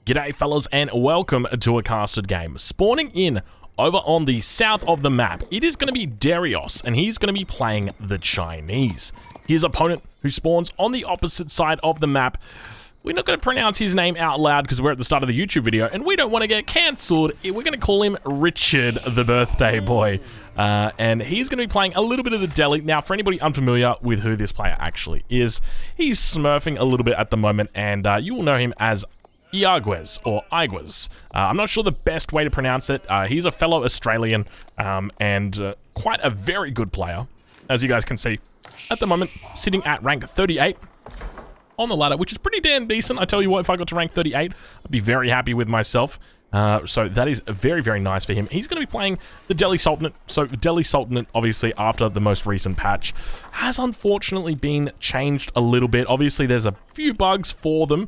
G'day fellas and welcome to a casted game. Spawning in over on the south of the map, it is going to be Darius, and he's going to be playing the Chinese. His opponent, who spawns on the opposite side of the map, we're not going to pronounce his name out loud because we're at the start of the YouTube video and we don't want to get cancelled. We're going to call him Richard, the birthday boy. And he's going to be playing a little bit of the Delhi. Now, for anybody unfamiliar with who this player actually is, he's smurfing a little bit at the moment, and you will know him as Iagues, or Igues. I'm not sure the best way to pronounce it. He's a fellow Australian, and quite a very good player, as you guys can see. At the moment, sitting at rank 38 on the ladder, which is pretty damn decent. I tell you what, if I got to rank 38, I'd be very happy with myself. So that is very, very nice for him. He's going to be playing the Delhi Sultanate. So Delhi Sultanate, obviously, after the most recent patch, has unfortunately been changed a little bit. Obviously, there's a few bugs for them.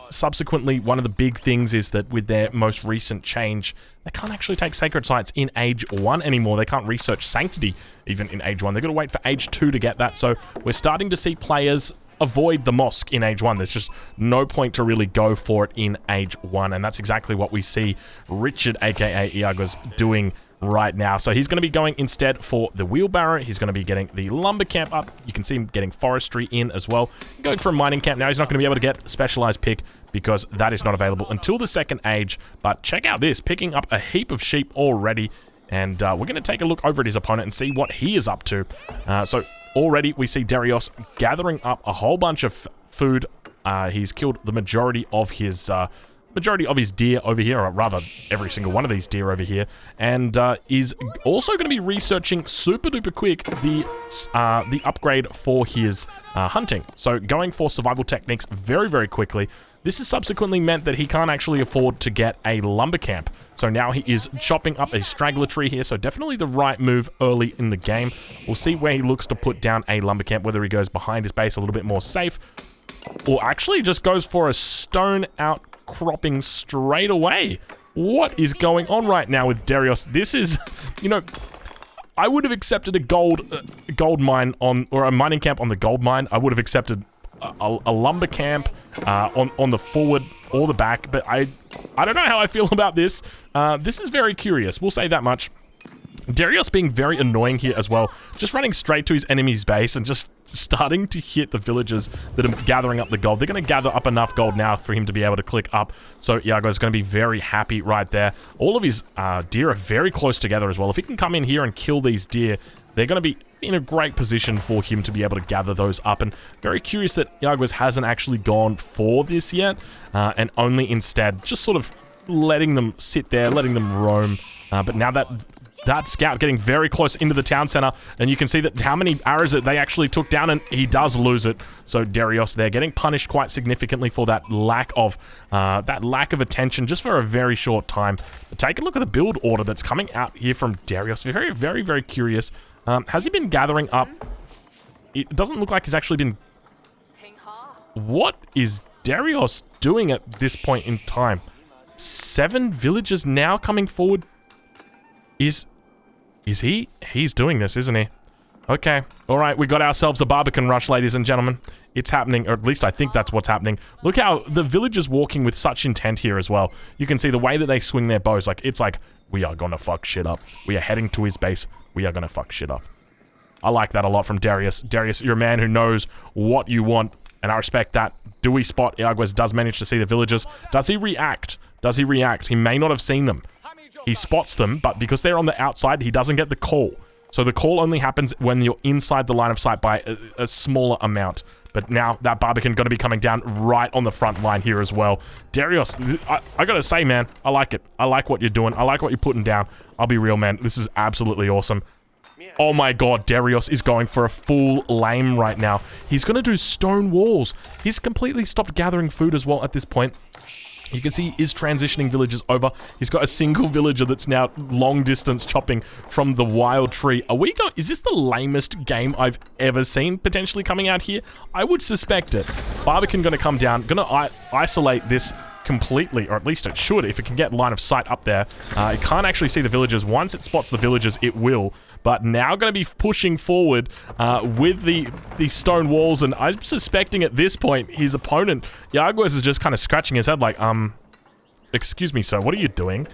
Subsequently, one of the big things is that with their most recent change, they can't actually take sacred sites in Age 1 anymore. They can't research Sanctity even in Age 1. They've got to wait for Age 2 to get that. So we're starting to see players avoid the mosque in Age 1. There's just no point to really go for it in Age 1, and that's exactly what we see Richard, aka Iagues, doing right now. So he's going to be going instead for the wheelbarrow. He's going to be getting the lumber camp up. You can see him getting forestry in as well. Going for a mining camp. Now he's not going to be able to get specialized pick because that is not available until the second age, but check out this, picking up a heap of sheep already. And we're going to take a look over at his opponent and see what he is up to. So already we see Darius gathering up a whole bunch of food. He's killed the majority of his deer over here, or rather every single one of these deer over here, and is also going to be researching super duper quick the upgrade for his hunting. So going for survival techniques very, very quickly. This has subsequently meant that he can't actually afford to get a lumber camp. So now he is chopping up a straggler tree here. So definitely the right move early in the game. We'll see where he looks to put down a lumber camp, whether he goes behind his base a little bit more safe, or actually just goes for a stone outcropping straight away. What is going on right now with Darius? This is, you know, I would have accepted a gold mine on, or a mining camp on the gold mine. I would have accepted a lumber camp on the forward or the back, but I don't know how I feel about this. This is very curious, we'll say that much. Darius being very annoying here as well, just running straight to his enemy's base and just starting to hit the villagers that are gathering up the gold. They're going to gather up enough gold now for him to be able to click up, so Iago is going to be very happy right there. All of his deer are very close together as well. If he can come in here and kill these deer, they're going to be in a great position for him to be able to gather those up. And very curious that Iagues hasn't actually gone for this yet, and only instead just sort of letting them sit there, letting them roam. But now that scout getting very close into the town center, and you can see that how many arrows that they actually took down, and he does lose it. So Darius there getting punished quite significantly for that lack of attention just for a very short time. But take a look at the build order that's coming out here from Darius. Very, very, very curious. Has he been gathering up? It doesn't look like he's actually been... What is Darius doing at this point in time? 7 villagers now coming forward. Is he? He's doing this, isn't he? Okay. All right, we got ourselves a Barbican rush, ladies and gentlemen. It's happening, or at least I think that's what's happening. Look how the villagers walking with such intent here as well. You can see the way that they swing their bows. Like, it's like, we are gonna fuck shit up. We are heading to his base. We are gonna fuck shit up. I like that a lot from Darius. Darius, you're a man who knows what you want, and I respect that. Do we spot? Iagues does manage to see the villagers. Does he react? Does he react? He may not have seen them. He spots them, but because they're on the outside, he doesn't get the call. So the call only happens when you're inside the line of sight by a smaller amount. But now that Barbican going to be coming down right on the front line here as well. Darius, I gotta say, man, I like it. I like what you're doing. I like what you're putting down. I'll be real, man. This is absolutely awesome. Oh my god, Darius is going for a full lame right now. He's going to do stone walls. He's completely stopped gathering food as well at this point. You can see he is transitioning villagers over. He's got a single villager that's now long distance chopping from the wild tree. Is this the lamest game I've ever seen potentially coming out here? I would suspect it. Barbican gonna come down, gonna isolate this completely, or at least it should, if it can get line of sight up there. It can't actually see the villagers. Once it spots the villagers, it will. But now going to be pushing forward with the stone walls, and I'm suspecting at this point his opponent, Jaguars, is just kind of scratching his head like, excuse me, sir, what are you doing?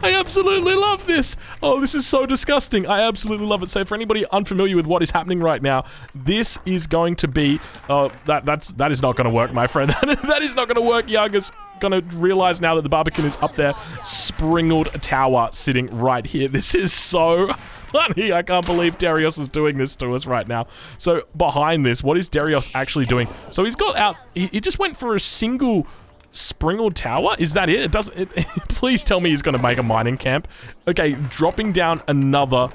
I absolutely love this. Oh, this is so disgusting. I absolutely love it. So for anybody unfamiliar with what is happening right now, this is going to be... that is not going to work, my friend. That is not going to work. Jaguars gonna realize now that the Barbican is up there. Springled tower sitting right here. This is so funny. I can't believe Darius is doing this to us right now. So behind this, what is Darius actually doing? So he's got out... He just went for a single... Springled tower? Is that it? It doesn't... Please tell me he's going to make a mining camp. Okay, dropping down another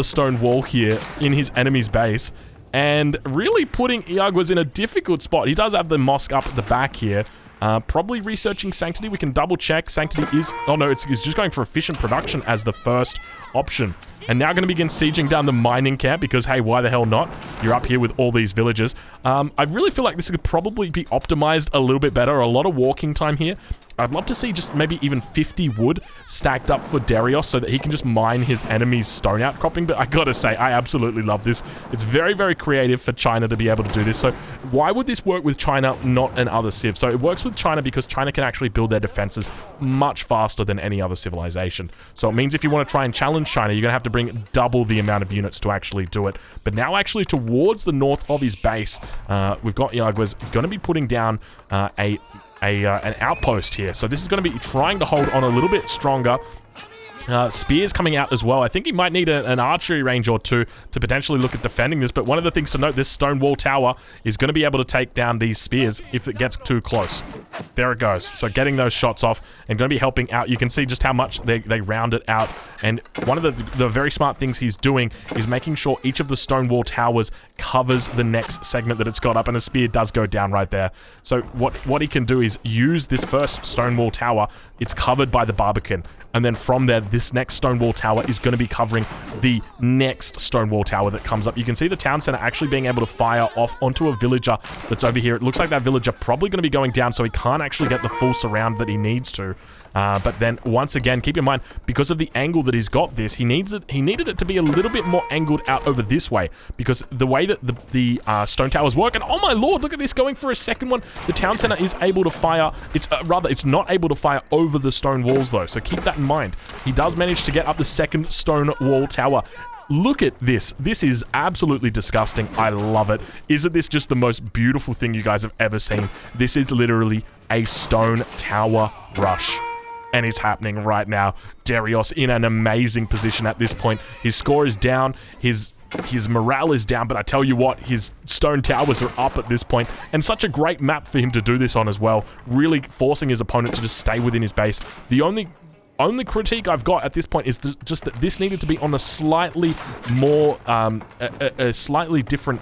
stone wall here in his enemy's base, and really putting Jaguars in a difficult spot. He does have the mosque up at the back here. Probably researching Sanctity. We can double check. Sanctity is... Oh no, it's just going for efficient production as the first option. And now going to begin sieging down the mining camp because, hey, why the hell not? You're up here with all these villagers. I really feel like this could probably be optimized a little bit better. A lot of walking time here. I'd love to see just maybe even 50 wood stacked up for Darius so that he can just mine his enemy's stone outcropping. But I gotta say, I absolutely love this. It's very, very creative for China to be able to do this. So why would this work with China, not an other civ? So it works with China because China can actually build their defenses much faster than any other civilization. So it means if you want to try and challenge China, you're gonna have to bring double the amount of units to actually do it. But now actually towards the north of his base, we've got Jaguars gonna be putting down an outpost here. So this is going to be trying to hold on a little bit stronger. Spears coming out as well. I think he might need an archery range or two to potentially look at defending this, but one of the things to note, this stone wall tower is going to be able to take down these spears if it gets too close. There it goes. So getting those shots off and going to be helping out. You can see just how much they round it out, and one of the very smart things he's doing is making sure each of the stone wall towers covers the next segment that it's got up, and a spear does go down right there. So what he can do is use this first stone wall tower. It's covered by the Barbican. And then from there, this next stone wall tower is going to be covering the next stone wall tower that comes up. You can see the town center actually being able to fire off onto a villager that's over here. It looks like that villager probably going to be going down, so he can't actually get the full surround that he needs to. But then once again, keep in mind, because of the angle that he's got this, he needed it to be a little bit more angled out over this way, because the way that the stone towers work, and oh my lord, look at this going for a second one. The town center is able to fire. It's not able to fire over the stone walls though, so keep that in mind. He does manage to get up the second stone wall tower. Look at this. This is absolutely disgusting. I love it. Isn't this just the most beautiful thing you guys have ever seen? This is literally a stone tower rush. And it's happening right now. Darius in an amazing position at this point. His score is down. His morale is down, but I tell you what, his stone towers are up at this point, and such a great map for him to do this on as well, really forcing his opponent to just stay within his base. The only critique I've got at this point is just that this needed to be on a slightly more, a slightly different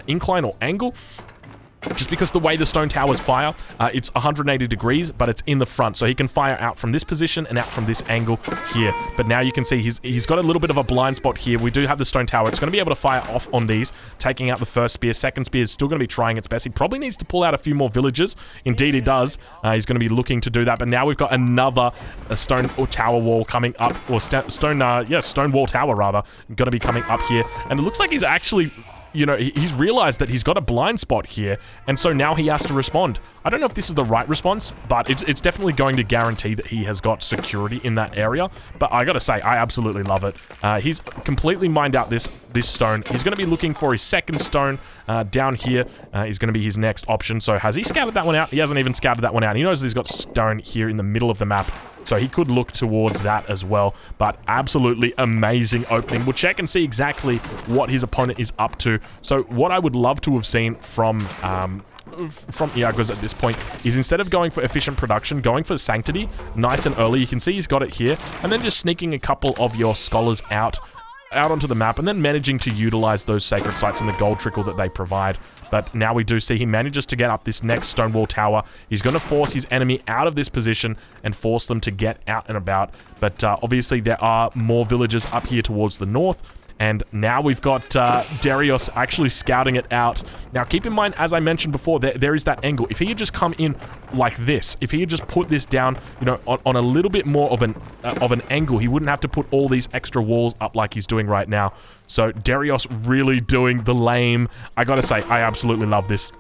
incline or angle. Just because the way the stone towers fire, it's 180 degrees, but it's in the front. So he can fire out from this position and out from this angle here. But now you can see he's got a little bit of a blind spot here. We do have the stone tower. It's going to be able to fire off on these, taking out the first spear. Second spear is still going to be trying its best. He probably needs to pull out a few more villagers. Indeed, he does. He's going to be looking to do that. But now we've got another stone tower wall coming up, or stone wall tower rather, going to be coming up here. And it looks like he's actually... You know, he's realized that he's got a blind spot here, and so now he has to respond. I don't know if this is the right response, but it's definitely going to guarantee that he has got security in that area. But I gotta say, I absolutely love it. He's completely mined out this stone. He's going to be looking for his second stone down here. Is going to be his next option. So has he scouted that one out? He hasn't even scouted that one out. He knows he's got stone here in the middle of the map. So he could look towards that as well, but absolutely amazing opening. We'll check and see exactly what his opponent is up to. So what I would love to have seen from Jaguars at this point is, instead of going for efficient production, going for Sanctity nice and early. You can see he's got it here, and then just sneaking a couple of your scholars out onto the map, and then managing to utilize those sacred sites and the gold trickle that they provide. But now we do see he manages to get up this next stone wall tower. He's going to force his enemy out of this position and force them to get out and about. But obviously there are more villagers up here towards the north. And now we've got Darius actually scouting it out. Now, keep in mind, as I mentioned before, there is that angle. If he had just come in like this, if he had just put this down, you know, on a little bit more of an angle, he wouldn't have to put all these extra walls up like he's doing right now. So Darius really doing the lame. I gotta say, I absolutely love this.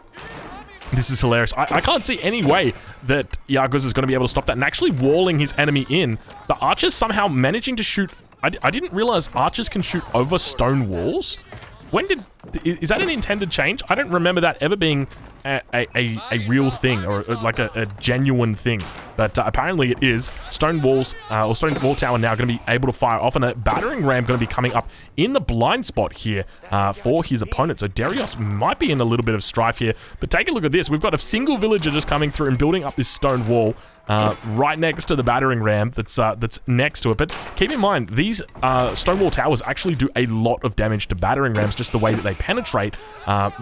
This is hilarious. I can't see any way that Yargos is going to be able to stop that. And actually walling his enemy in, the archers somehow managing to shoot... I didn't realize archers can shoot over stone walls. When did... Is that an intended change? I don't remember that ever being a real thing, or like a genuine thing. But apparently it is. Stone walls, or stone wall tower now going to be able to fire off, and a battering ram going to be coming up in the blind spot here for his opponent. So Darius might be in a little bit of strife here, but take a look at this. We've got a single villager just coming through and building up this stone wall right next to the battering ram that's next to it. But keep in mind, these stone wall towers actually do a lot of damage to battering rams, just the way that they penetrate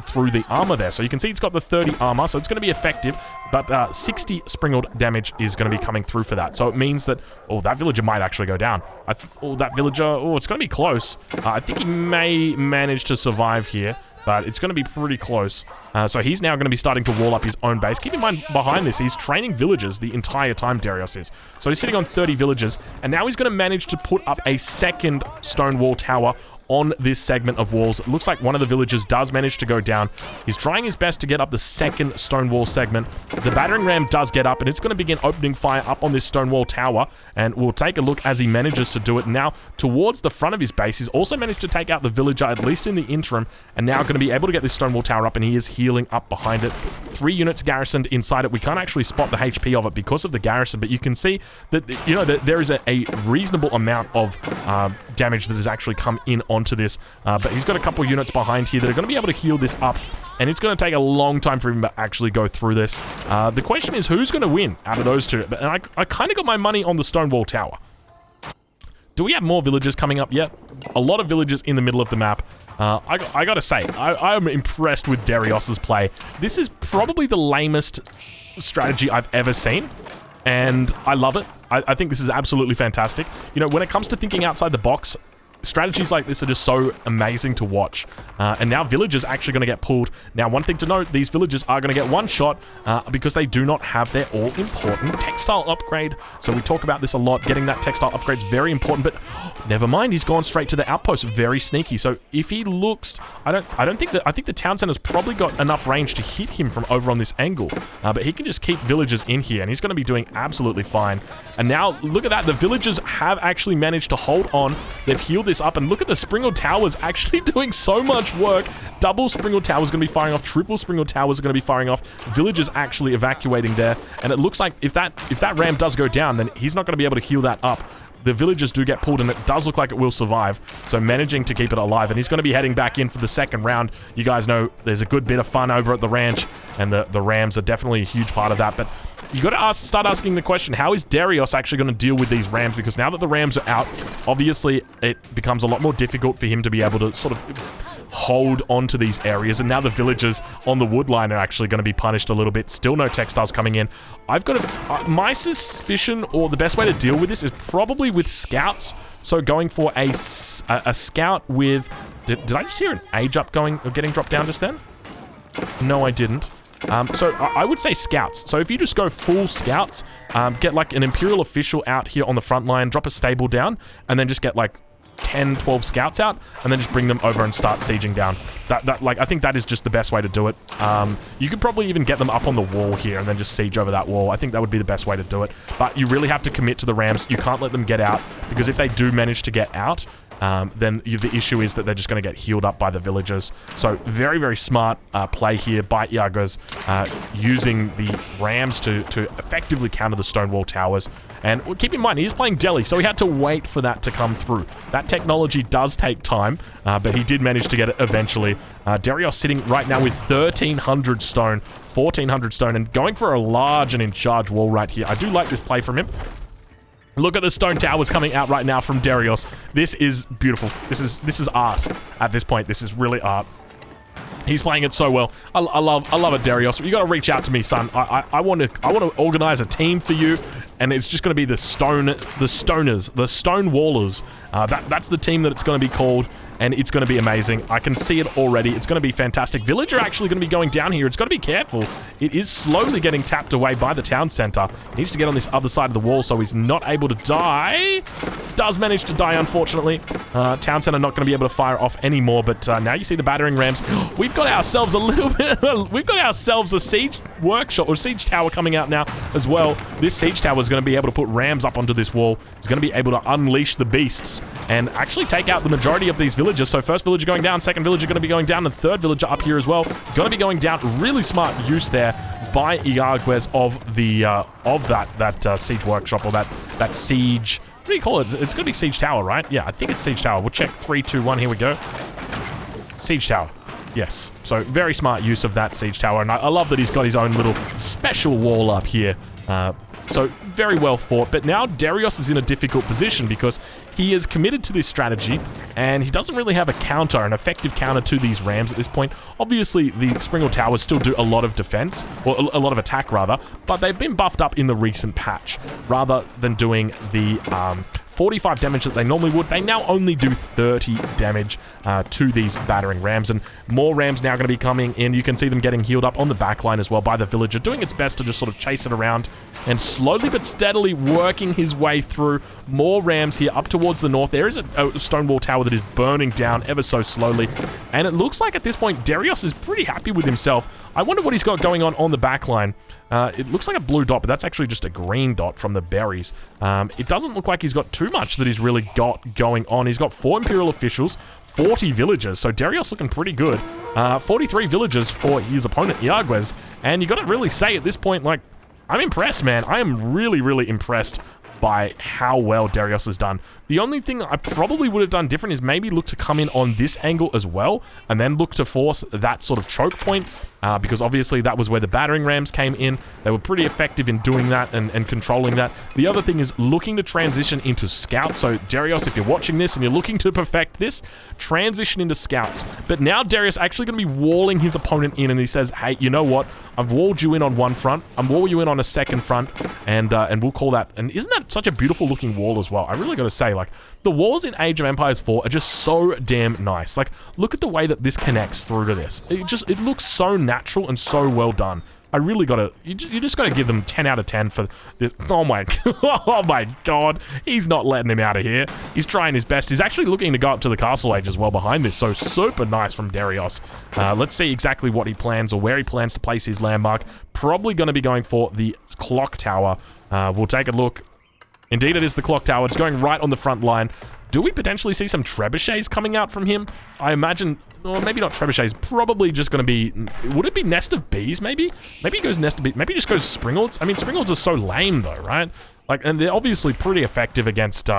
through the armor there. So you can see it's got the 30 armor, so it's going to be effective, but 60 springled damage is going to be coming through for that. So it means that, oh, that villager might actually go down. That villager, oh, it's going to be close. I think he may manage to survive here, but it's going to be pretty close. So he's now going to be starting to wall up his own base. Keep in mind, behind this, he's training villagers the entire time, Darius is. So he's sitting on 30 villagers, and now he's going to manage to put up a second stone wall tower on this segment of walls. It looks like one of the villagers does manage to go down. He's trying his best to get up the second stone wall segment. The battering ram does get up, and it's going to begin opening fire up on this stone wall tower, and we'll take a look as he manages to do it. Now, towards the front of his base, he's also managed to take out the villager, at least in the interim, and now going to be able to get this stone wall tower up, and he is healing up behind it. 3 units garrisoned inside it. We can't actually spot the HP of it because of the garrison, but you can see that, you know, that there is a reasonable amount of damage that has actually come in onto this, but he's got a couple units behind here that are going to be able to heal this up, and it's going to take a long time for him to actually go through this. The question is, who's going to win out of those two? And I kind of got my money on the stone wall tower. Do we have more villagers coming up yet? A lot of villagers in the middle of the map. I gotta say, I am impressed with Darius's play. This is probably the lamest strategy I've ever seen, and I love it. I think this is absolutely fantastic. You know, when it comes to thinking outside the box, strategies like this are just so amazing to watch. And now villagers actually going to get pulled. Now, one thing to note, these villagers are going to get one shot because they do not have their all-important textile upgrade. So we talk about this a lot. Getting that textile upgrade is very important, but never mind. He's gone straight to the outpost. Very sneaky. So if he looks... I think the town center's probably got enough range to hit him from over on this angle. But he can just keep villagers in here, and he's going to be doing absolutely fine. And now, look at that. The villagers have actually managed to hold on. They've healed this up, and look at the Springled Towers actually doing so much work. Double Springled Towers going to be firing off. Triple Springled Towers are going to be firing off. Villagers actually evacuating there, and it looks like if that ram does go down, then he's not going to be able to heal that up. The villagers do get pulled, and it does look like it will survive, so managing to keep it alive, and he's going to be heading back in for the second round. You guys know there's a good bit of fun over at the ranch, and the Rams are definitely a huge part of that, but you got to start asking the question, how is Darius actually going to deal with these Rams? Because now that the Rams are out, obviously it becomes a lot more difficult for him to be able to sort of hold on to these areas, and now the villagers on the wood line are actually going to be punished a little bit. Still no textiles coming in. I've got my suspicion, or the best way to deal with this is probably with scouts. So going for a scout with... Did I just hear an age up getting dropped down just then? No, I didn't. So I would say scouts. So if you just go full scouts, get like an Imperial official out here on the front line, drop a stable down, and then just get like 10, 12 scouts out, and then just bring them over and start sieging down. Like, I think that is just the best way to do it. You could probably even get them up on the wall here and then just siege over that wall. I think that would be the best way to do it. But you really have to commit to the Rams. You can't let them get out, because if they do manage to get out, then the issue is that they're just going to get healed up by the villagers. So very, very smart play here by Yargos, using the Rams to effectively counter the Stonewall Towers. And keep in mind, he's playing Delhi, so he had to wait for that to come through. That technology does take time, but he did manage to get it eventually. Darius sitting right now with 1,300 stone, 1,400 stone, and going for a large and in-charge wall right here. I do like this play from him. Look at the stone towers coming out right now from Darius. This is beautiful. This is art at this point. This is really art. He's playing it so well. I love it, Darius. You got to reach out to me, son. I want to organize a team for you, and it's just going to be the Stonewallers. That's the team that it's going to be called. and it's going to be amazing. I can see it already. It's going to be fantastic. Villager actually going to be going down here. It's got to be careful. It is slowly getting tapped away by the town center. He needs to get on this other side of the wall so he's not able to die. Does manage to die, unfortunately. Town center not going to be able to fire off anymore, but now you see the battering rams. We've got ourselves a little bit... We've got ourselves a siege workshop or siege tower coming out now as well. This siege tower is going to be able to put rams up onto this wall. It's going to be able to unleash the beasts and actually take out the majority of these villagers. So first villager going down, second villager going to be going down, and third villager up here as well. Going to be going down. Really smart use there by Iagüez of the that siege workshop, or that siege. What do you call it? It's going to be siege tower, right? Yeah, I think it's siege tower. We'll check 3, 2, 1. Here we go. Siege tower. Yes. So very smart use of that siege tower, and I love that he's got his own little special wall up here. So very well fought, but now Darius is in a difficult position because he is committed to this strategy and he doesn't really have a counter, an effective counter to these rams at this point. Obviously, the Springald Towers still do a lot of defense, or a lot of attack rather, but they've been buffed up in the recent patch rather than doing the 45 damage that they normally would. They now only do 30 damage to these battering rams, and more rams now going to be coming in. You can see them getting healed up on the back line as well by the villager, doing its best to just sort of chase it around and slowly but steadily working his way through. More rams here up towards the north. There is a stone wall tower that is burning down ever so slowly, and it looks like at this point Darius is pretty happy with himself. I wonder what he's got going on the back line. It looks like a blue dot, but that's actually just a green dot from the berries. It doesn't look like he's got too much that he's really got going on. He's got 4 Imperial officials, 40 villagers, so Darius looking pretty good. 43 villagers for his opponent, Iagüez, and you got to really say at this point, like, I'm impressed, man. I am really, really impressed by how well Darius has done. The only thing I probably would have done different is maybe look to come in on this angle as well, and then look to force that sort of choke point, because obviously that was where the battering rams came in. They were pretty effective in doing that and controlling that. The other thing is looking to transition into scouts. So Darius, if you're watching this and you're looking to perfect this, transition into scouts. But now Darius actually going to be walling his opponent in, and he says, hey, you know what? I've walled you in on one front. I'm walling you in on a second front, and we'll call that. And isn't that such a beautiful looking wall as well? I really got to say, like, the walls in Age of Empires 4 are just so damn nice. Like, look at the way that this connects through to this. It looks so natural and so well done. I really gotta, you just gotta give them 10 out of 10 for this. Oh my, oh my god, he's not letting him out of here. He's trying his best. He's actually looking to go up to the castle age as well behind this, so super nice from Darius. Let's see exactly what he plans, or where he plans to place his landmark. Probably gonna be going for the clock tower. We'll take a look. Indeed, it is the clock tower. It's going right on the front line. Do we potentially see some trebuchets coming out from him? I imagine, or maybe not trebuchets, probably just going to be, would it be Nest of Bees maybe? Maybe he goes Nest of Bees, maybe he just goes Springalds. I mean, Springalds are so lame though, right? Like, and they're obviously pretty effective against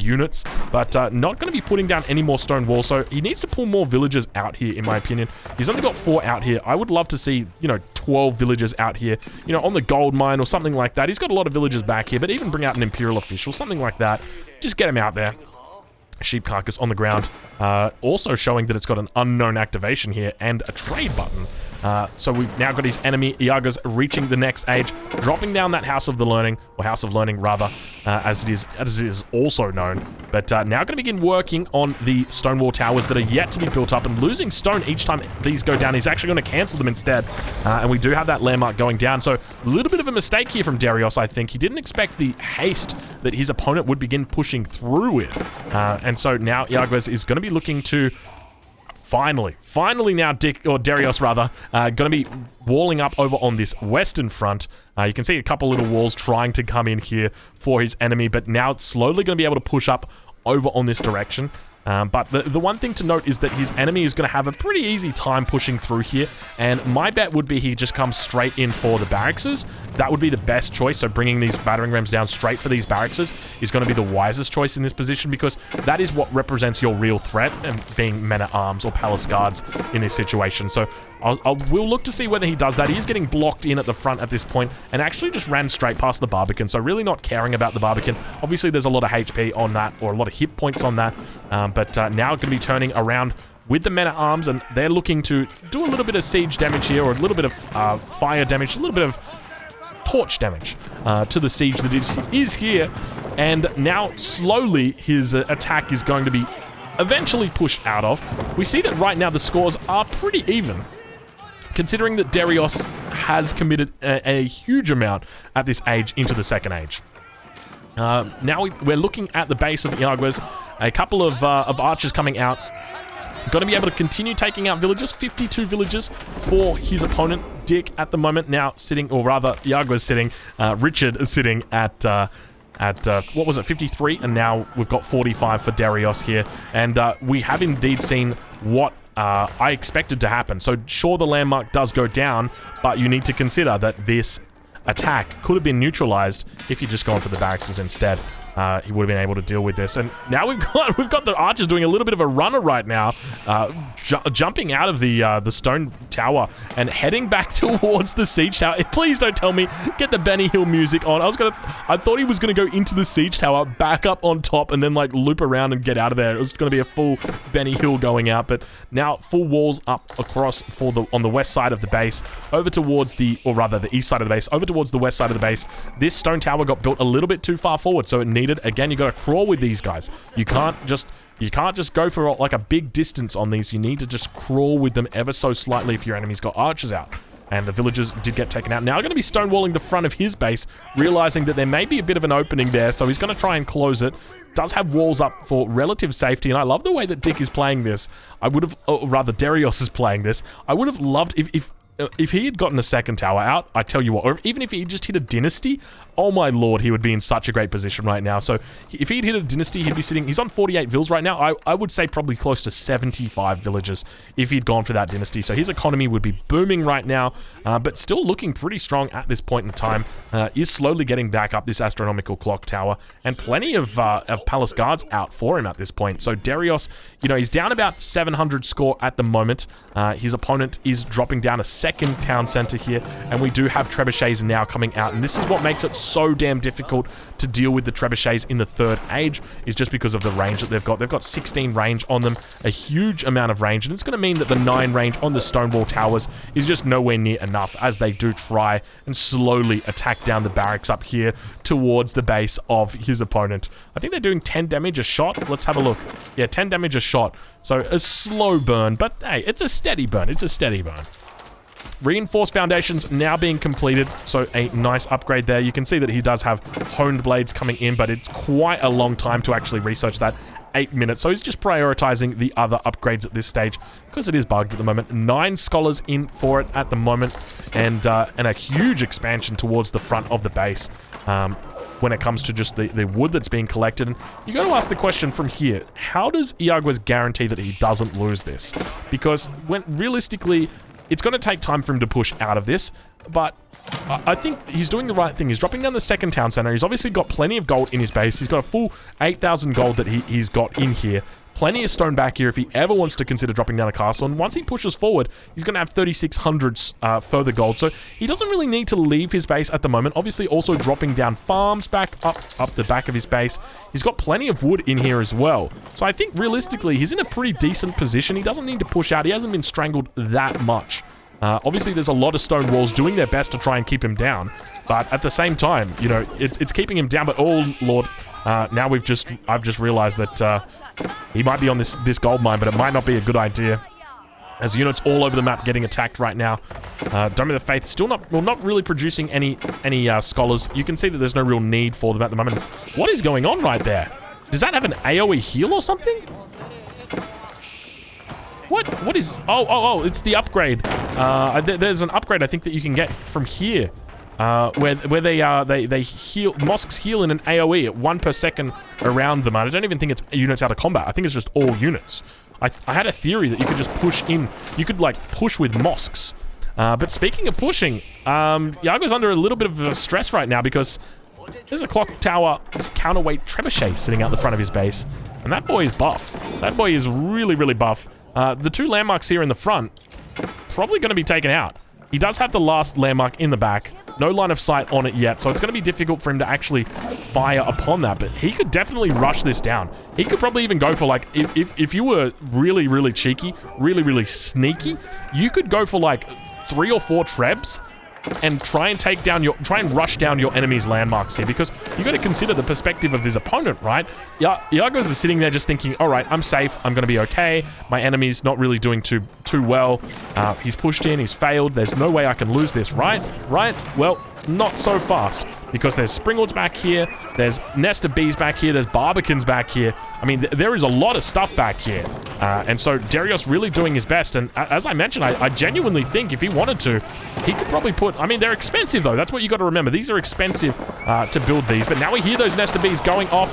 units, but not going to be putting down any more stone walls. So he needs to pull more villagers out here, in my opinion. He's only got 4 out here. I would love to see, 12 villagers out here, on the gold mine or something like that. He's got a lot of villagers back here, but even bring out an Imperial official, something like that. Just get him out there. Sheep carcass on the ground, also showing that it's got an unknown activation here and a trade button. So we've now got his enemy Iagüez reaching the next age, dropping down that House of the Learning, or House of Learning rather, as it is also known. But now going to begin working on the stone wall towers that are yet to be built up, and losing stone each time these go down. He's actually going to cancel them instead, and we do have that landmark going down. So a little bit of a mistake here from Darius, I think. He didn't expect the haste that his opponent would begin pushing through with, and so now Iagüez is going to be looking to finally now Darius rather, going to be walling up over on this western front. You can see a couple little walls trying to come in here for his enemy, but now it's slowly going to be able to push up over on this direction. But the one thing to note is that his enemy is going to have a pretty easy time pushing through here, and my bet would be he just comes straight in for the barrackses. That would be the best choice, so bringing these battering rams down straight for these barrackses is going to be the wisest choice in this position, because that is what represents your real threat, and being men-at-arms or palace guards in this situation. So we'll look to see whether he does that. He is getting blocked in at the front at this point, and actually just ran straight past the Barbican, so really not caring about the Barbican. Obviously, there's a lot of HP on that, or a lot of hit points on that, but now going to be turning around with the men-at-arms, and they're looking to do a little bit of siege damage here, or a little bit of fire damage, a little bit of torch damage to the siege that is here. And now slowly his attack is going to be eventually push out of. We see that right now the scores are pretty even, considering that Darius has committed a huge amount at this age into the second age. Now we're looking at the base of Iagues. A couple of archers coming out. Going to be able to continue taking out villagers. 52 villagers for his opponent, Dick, at the moment. Now sitting, or rather, Iagues sitting. Richard is sitting at what was it, 53? And now we've got 45 for Darius here. And we have indeed seen what I expected to happen. So sure, the landmark does go down, but you need to consider that this attack could have been neutralized if you'd just gone for the barracks instead. He would have been able to deal with this. And now we've got the archers doing a little bit of a runner right now, jumping out of the stone tower and heading back towards the siege tower. Please don't tell me, get the Benny Hill music on. I thought he was gonna go into the siege tower, back up on top, and then like loop around and get out of there. It was gonna be a full Benny Hill going out, but now full walls up across on the west side of the base, over towards the east side of the base, over towards the west side of the base. This stone tower got built a little bit too far forward, so it needed, again, you got to crawl with these guys. You can't just go for like a big distance on these. You need to just crawl with them ever so slightly if your enemy's got archers out. And the villagers did get taken out. Now going to be stonewalling the front of his base, realizing that there may be a bit of an opening there, so he's going to try and close it. Does have walls up for relative safety, and I love the way that Dick is playing this. I would have, or rather Darius is playing this. I would have loved if he had gotten a second tower out, I tell you what, or even if he just hit a dynasty, oh my lord, he would be in such a great position right now. So if he'd hit a dynasty, he'd be sitting, he's on 48 vills right now. I would say probably close to 75 villagers if he'd gone for that dynasty. So his economy would be booming right now, but still looking pretty strong at this point in time. Is slowly getting back up this astronomical clock tower, and plenty of palace guards out for him at this point. So Darius, you know, he's down about 700 score at the moment. His opponent is dropping down a second town center here, and we do have trebuchets now coming out, and this is what makes it so damn difficult to deal with the trebuchets in the third age, is just because of the range that they've got. They've got 16 range on them, a huge amount of range, and it's going to mean that the 9 range on the Stonewall towers is just nowhere near enough, as they do try and slowly attack down the barracks up here towards the base of his opponent. I think they're doing 10 damage a shot. Let's have a look. Yeah, 10 damage a shot. So a slow burn, but hey, it's a steady burn. It's a steady burn. Reinforced foundations now being completed, so a nice upgrade there. You can see that he does have honed blades coming in, but it's quite a long time to actually research that. 8 minutes, so he's just prioritizing the other upgrades at this stage because it is bugged at the moment. 9 scholars in for it at the moment, and a huge expansion towards the front of the base when it comes to just the wood that's being collected. And you got to ask the question from here, how does Iagues guarantee that he doesn't lose this? Because when realistically, it's going to take time for him to push out of this, but I think he's doing the right thing. He's dropping down the second town center. He's obviously got plenty of gold in his base. He's got a full 8,000 gold that he's got in here. Plenty of stone back here if he ever wants to consider dropping down a castle. And once he pushes forward, he's going to have 3,600 further gold. So he doesn't really need to leave his base at the moment. Obviously, also dropping down farms back up the back of his base. He's got plenty of wood in here as well. So I think realistically, he's in a pretty decent position. He doesn't need to push out. He hasn't been strangled that much. Obviously, there's a lot of stone walls doing their best to try and keep him down, but at the same time, you know, it's keeping him down. But oh lord, now I've just realized that he might be on this gold mine, but it might not be a good idea, as units all over the map getting attacked right now. Dome of the Faith still not really producing any scholars. You can see that there's no real need for them at the moment. What is going on right there? Does that have an AoE heal or something? What is... Oh, it's the upgrade. There's an upgrade I think that you can get from here, where they heal, mosques heal in an AoE at 1 per second around them. I don't even think it's units out of combat. I think it's just all units. I had a theory that you could just push in. You could like push with mosques. But speaking of pushing, Iagues under a little bit of stress right now because there's a clock tower, this counterweight trebuchet sitting out the front of his base, and that boy is buff. That boy is really, really buff. The 2 landmarks here in the front, probably going to be taken out. He does have the last landmark in the back. No line of sight on it yet, so it's going to be difficult for him to actually fire upon that. But he could definitely rush this down. He could probably even go for, like, if you were really, really cheeky, really, really sneaky, you could go for, like, 3 or 4 trebs and try and rush down your enemy's landmarks here, because you got to consider the perspective of his opponent, right? Iagos is sitting there just thinking, all right, I'm safe, I'm going to be okay. My enemy's not really doing too well. He's pushed in, he's failed. There's no way I can lose this, right? Right? Well, not so fast. Because there's Springalds back here, there's Nest of Bees back here, there's Barbicans back here. I mean, there is a lot of stuff back here. And so Darius really doing his best. And as I mentioned, I genuinely think if he wanted to, he could probably put... I mean, they're expensive, though. That's what you got to remember. These are expensive to build these. But now we hear those Nest of Bees going off.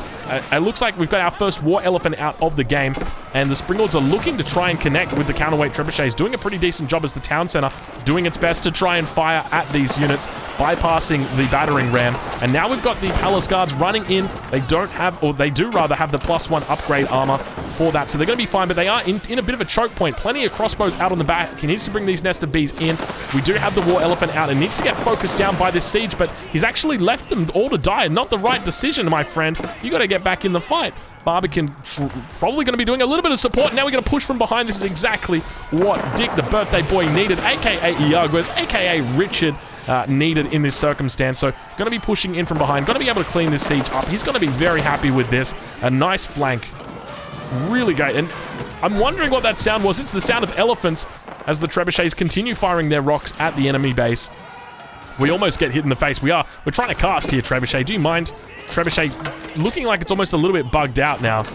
It looks like we've got our first War Elephant out of the game. And the Springalds are looking to try and connect with the counterweight trebuchets, doing a pretty decent job as the town center, doing its best to try and fire at these units, bypassing the battering ram. And now we've got the Palace Guards running in. They don't have, or they do rather have the +1 upgrade armor for that. So they're going to be fine, but they are in a bit of a choke point. Plenty of crossbows out on the back. He needs to bring these Nest of Bees in. We do have the War Elephant out. It needs to get focused down by this siege, but he's actually left them all to die. Not the right decision, my friend. You got to get back in the fight. Barbican probably going to be doing a little bit of support. Now we're going to push from behind. This is exactly what Dick, the birthday boy, needed, aka Iagos, aka Richard, needed in this circumstance. So going to be pushing in from behind, going to be able to clean this siege up. He's going to be very happy with this. A nice flank. Really great. And I'm wondering what that sound was. It's the sound of elephants as the trebuchets continue firing their rocks at the enemy base. We almost get hit in the face. We're trying to cast here, Trebuchet. Do you mind? Trebuchet looking like it's almost a little bit bugged out now.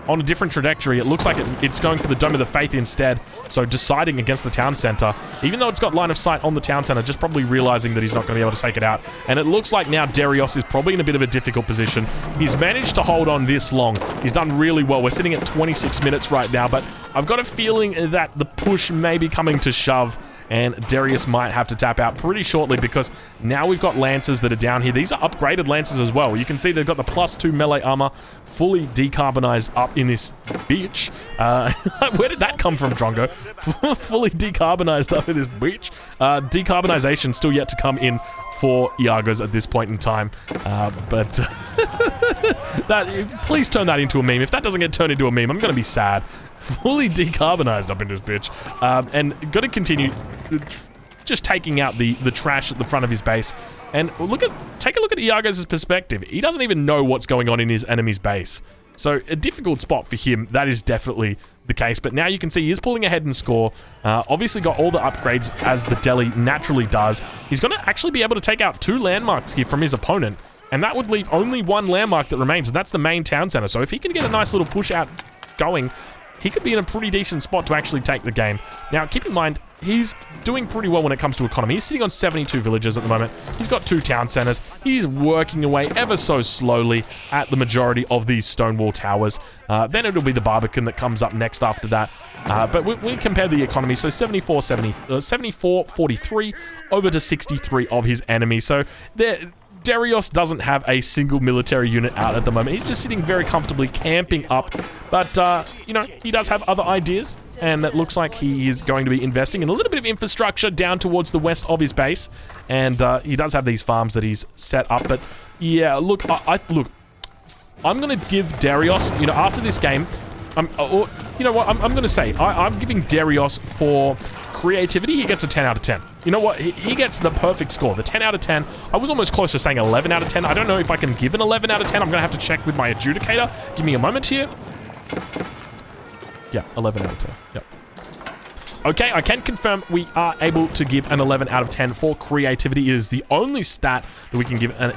On a different trajectory. It looks like it's going for the Dome of the Faith instead. So deciding against the town center. Even though it's got line of sight on the town center, just probably realizing that he's not going to be able to take it out. And it looks like now Darius is probably in a bit of a difficult position. He's managed to hold on this long. He's done really well. We're sitting at 26 minutes right now, but I've got a feeling that the push may be coming to shove. And Darius might have to tap out pretty shortly, because now we've got Lancers that are down here. These are upgraded Lancers as well. You can see they've got the +2 melee armor fully decarbonized up in this bitch. Where did that come from, Drongo? Fully decarbonized up in this bitch. Decarbonization still yet to come in for Iagos at this point in time. Please turn that into a meme. If that doesn't get turned into a meme, I'm going to be sad. Fully decarbonized up in this bitch. And got to continue just taking out the trash at the front of his base. And take a look at Iagos' perspective. He doesn't even know what's going on in his enemy's base. So a difficult spot for him. That is definitely the case. But now you can see he is pulling ahead in score. Obviously got all the upgrades as the Delhi naturally does. He's going to actually be able to take out 2 landmarks here from his opponent. And that would leave only 1 landmark that remains. And that's the main town center. So if he can get a nice little push out going, he could be in a pretty decent spot to actually take the game. Now, keep in mind, he's doing pretty well when it comes to economy. He's sitting on 72 villages at the moment. He's got 2 town centers. He's working away ever so slowly at the majority of these Stonewall towers. Then it'll be the Barbican that comes up next after that. But we compare the economy. So 74, 43 over to 63 of his enemies. So Darius doesn't have a single military unit out at the moment. He's just sitting very comfortably camping up. But, you know, he does have other ideas. And it looks like he is going to be investing in a little bit of infrastructure down towards the west of his base. And he does have these farms that he's set up. But, yeah, look, I'm going to give Darius, you know, after this game, you know what, I'm going to say, I'm giving Darius for creativity, he gets a 10 out of 10. You know what? He gets the perfect score. The 10 out of 10. I was almost close to saying 11 out of 10. I don't know if I can give an 11 out of 10. I'm going to have to check with my adjudicator. Give me a moment here. Yeah, 11 out of 10. Yep. Okay, I can confirm we are able to give an 11 out of 10 for creativity. It is the only stat that we can give an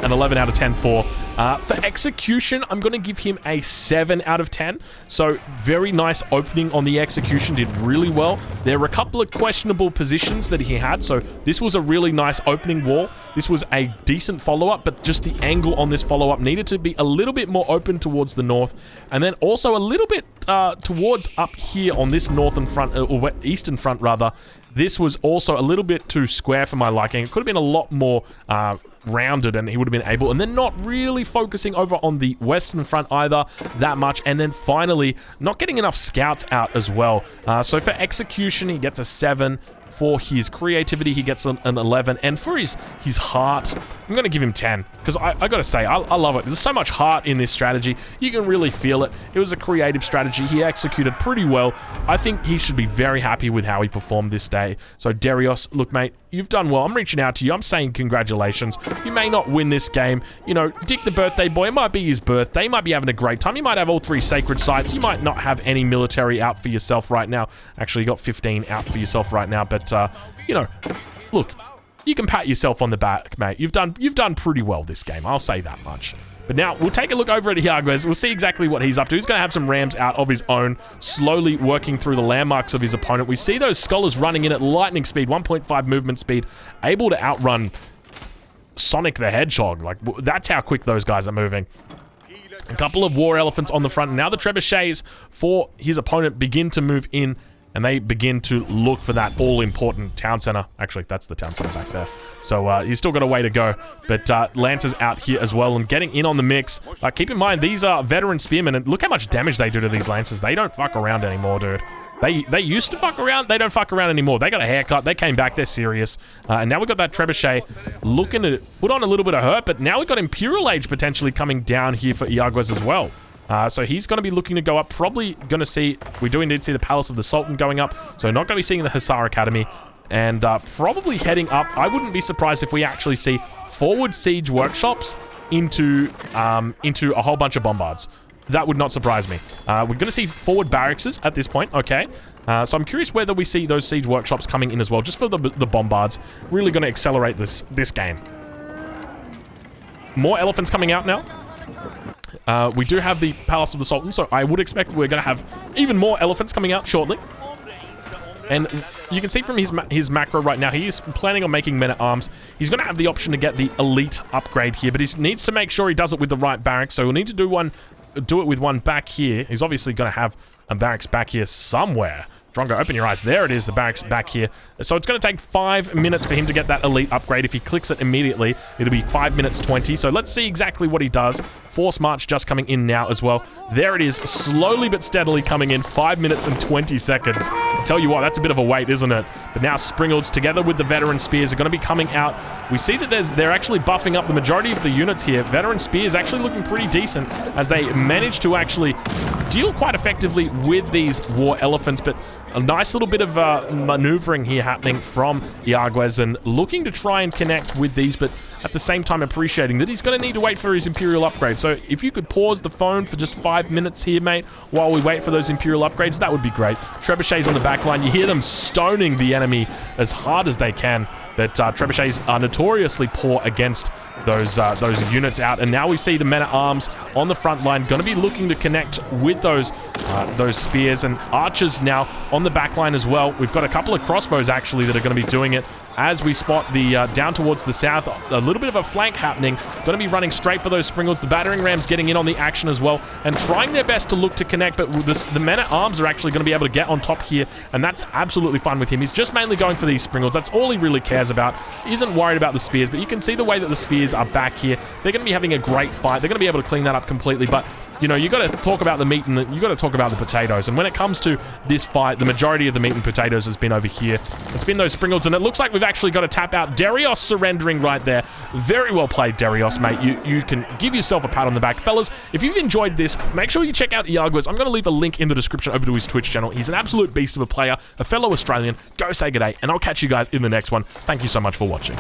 11 out of 10 for. For execution, I'm going to give him a 7 out of 10. So, very nice opening on the execution. Did really well. There were a couple of questionable positions that he had. So, this was a really nice opening wall. This was a decent follow-up, but just the angle on this follow-up needed to be a little bit more open towards the north. And then also a little bit towards up here on this northern front, or eastern front rather. This was also a little bit too square for my liking. It could have been a lot more rounded and he would have been able, and then not really focusing over on the western front either that much, and then finally not getting enough scouts out as well. So for execution he gets a 7. For his creativity, he gets an 11. And for his heart, I'm going to give him 10. Because I got to say, I love it. There's so much heart in this strategy. You can really feel it. It was a creative strategy. He executed pretty well. I think he should be very happy with how he performed this day. So Darius, look, mate, you've done well. I'm reaching out to you. I'm saying congratulations. You may not win this game. You know, Dick the birthday boy, it might be his birthday. He might be having a great time. You might have all 3 sacred sites. You might not have any military out for yourself right now. Actually, you got 15 out for yourself right now. But, you know, look, you can pat yourself on the back, mate. You've done pretty well this game. I'll say that much. But now, we'll take a look over at Iaguez. We'll see exactly what he's up to. He's going to have some rams out of his own, slowly working through the landmarks of his opponent. We see those scholars running in at lightning speed, 1.5 movement speed, able to outrun Sonic the Hedgehog. Like, that's how quick those guys are moving. A couple of war elephants on the front. Now the trebuchets for his opponent begin to move in, and they begin to look for that all-important town center. Actually, that's the town center back there. So he's still got a way to go. But Lancer's out here as well and getting in on the mix. Keep in mind, these are veteran spearmen, and look how much damage they do to these Lancers. They don't fuck around anymore, dude. They used to fuck around. They don't fuck around anymore. They got a haircut. They came back. They're serious. And now we've got that trebuchet looking to put on a little bit of hurt, but now we've got Imperial Age potentially coming down here for Iaguez as well. So he's going to be looking to go up. Probably going to see... We do indeed see the Palace of the Sultan going up. So not going to be seeing the Hussar Academy. And probably heading up. I wouldn't be surprised if we actually see forward siege workshops into a whole bunch of bombards. That would not surprise me. We're going to see forward barracks at this point. Okay. So I'm curious whether we see those siege workshops coming in as well. Just for the bombards. Really going to accelerate this game. More elephants coming out now. We do have the Palace of the Sultan, so I would expect we're going to have even more elephants coming out shortly. And you can see from his macro right now, he is planning on making men-at-arms. He's going to have the option to get the elite upgrade here, but he needs to make sure he does it with the right barracks, so we'll need to do it with one back here. He's obviously going to have a barracks back here somewhere. Drongo, open your eyes. There it is, the barracks back here. So it's going to take 5 minutes for him to get that elite upgrade. If he clicks it immediately, it'll be 5 minutes 20. So let's see exactly what he does. Force March just coming in now as well. There it is, slowly but steadily coming in, 5 minutes and 20 seconds. I tell you what, that's a bit of a wait, isn't it? But now Springalds, together with the Veteran Spears, are going to be coming out. We see that they're actually buffing up the majority of the units here. Veteran Spears actually looking pretty decent as they manage to actually deal quite effectively with these war elephants, but a nice little bit of maneuvering here happening from Iaguez and looking to try and connect with these, but at the same time appreciating that he's going to need to wait for his Imperial upgrade. So if you could pause the phone for just 5 minutes here, mate, while we wait for those Imperial upgrades, that would be great. Trebuchets on the back line. You hear them stoning the enemy as hard as they can, but Trebuchets are notoriously poor against those units out, and now we see the men-at-arms on the front line going to be looking to connect with those spears, and archers now on the back line as well. We've got a couple of crossbows actually that are going to be doing it as we spot the down towards the south, a little bit of a flank happening. Going to be running straight for those Springles. The battering rams getting in on the action as well and trying their best to look to connect, but the men-at-arms are actually going to be able to get on top here, and that's absolutely fine with him. He's just mainly going for these Springles. That's all he really cares about. He isn't worried about the spears, but you can see the way that the spears are back here. They're going to be having a great fight. They're going to be able to clean that up completely, but you know, you got to talk about the meat and you got to talk about the potatoes. And when it comes to this fight, the majority of the meat and potatoes has been over here. It's been those Springles, and it looks like we've actually got to tap out. Darius surrendering right there. Very well played, Darius, mate. You can give yourself a pat on the back. Fellas, if you've enjoyed this, make sure you check out Iaguez. I'm going to leave a link in the description over to his Twitch channel. He's an absolute beast of a player, a fellow Australian. Go say good day, and I'll catch you guys in the next one. Thank you so much for watching.